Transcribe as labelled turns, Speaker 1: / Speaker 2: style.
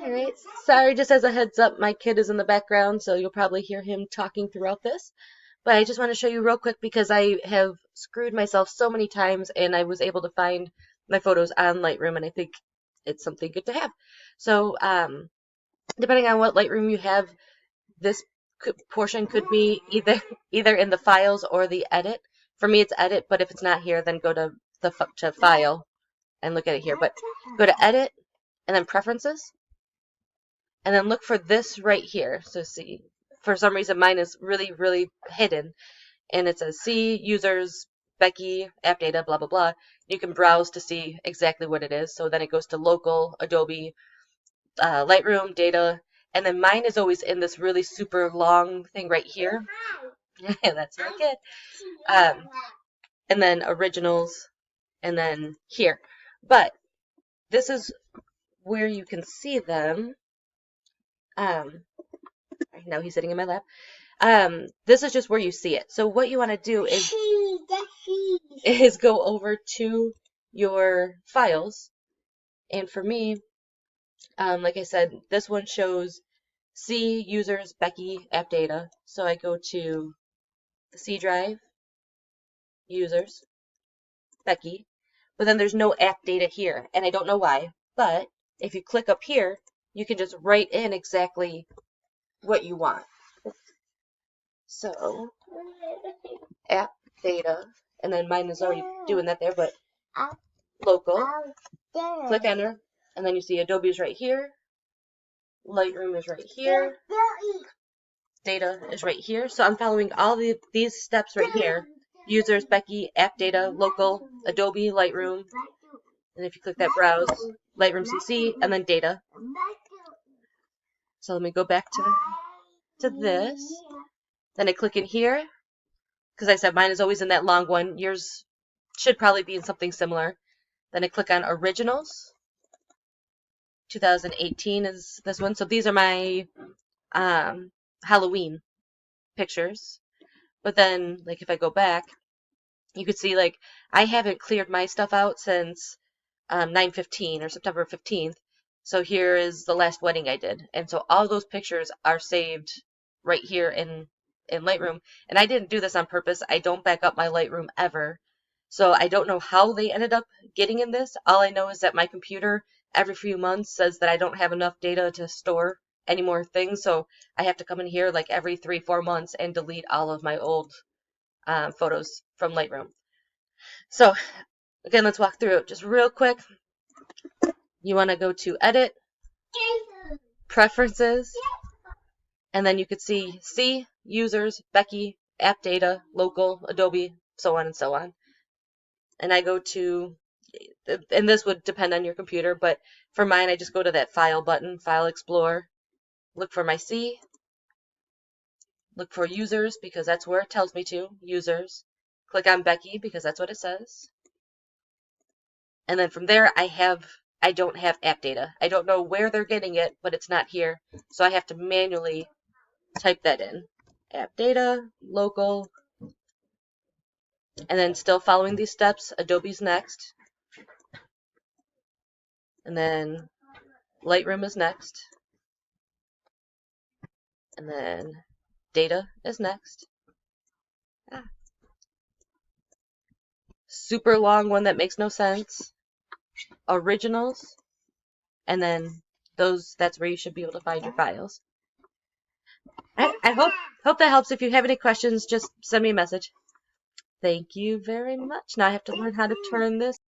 Speaker 1: Alright, sorry, just as a heads up, my kid is in the background, so you'll probably hear him talking throughout this. But I just want to show you real quick because I have screwed myself so many times and I was able to find my photos on Lightroom and I think it's something good to have. So, depending on what Lightroom you have, this portion could be either in the files or the edit. For me, it's edit, but if it's not here, then go to to file and look at it here. But go to edit and then preferences, and then look for this right here. So see, for some reason mine is really hidden, and it says see users Becky app data blah blah blah. You can browse to see exactly what it is. So then it goes to local, Adobe, Lightroom, data, and then mine is always in this really super long thing right here. That's my kid. And then originals, and then here. But this is where you can see them. Now he's sitting in my lap. This is just where you see it. So what you want to do is go over to your files. And for me, like I said, this one shows C users Becky app data. So I go to the C drive, users, Becky, but then there's no app data here, and I don't know why. But if you click up here, you can just write in exactly what you want. So app data, and then mine is already doing that there, but local, click enter, and then you see Adobe is right here, Lightroom is right here, data is right here. So I'm following all these steps right here. Users, Becky, app data, local, Adobe, Lightroom, and if you click that browse, Lightroom CC, and then data. So let me go back to this. Then I click in here, because I said mine is always in that long one. Yours should probably be in something similar. Then I click on originals. 2018 is this one. So these are my Halloween pictures. But then, like, if I go back, you could see, like, I haven't cleared my stuff out since 9/15 or September 15th. So here is the last wedding I did. And so all those pictures are saved right here in Lightroom. And I didn't do this on purpose. I don't back up my Lightroom ever. So I don't know how they ended up getting in this. All I know is that my computer every few months says that I don't have enough data to store any more things. So I have to come in here like every 3-4 months and delete all of my old photos from Lightroom. So again, let's walk through it just real quick. You want to go to edit, preferences, and then you could see users, Becky, app data, local, Adobe, so on and so on. And I go to, and this would depend on your computer, but for mine, I just go to that file button, file explorer, look for my C, look for users because that's where it tells me to, users, click on Becky because that's what it says. And then from there, I don't have app data. I don't know where they're getting it, but it's not here. So I have to manually type that in. App data, local, and then still following these steps, Adobe's next. And then Lightroom is next. And then data is next. Super long one that makes no sense. Originals. And then that's where you should be able to find your files. I hope that helps. If you have any questions, just send me a message. Thank you very much. Now I have to learn how to turn this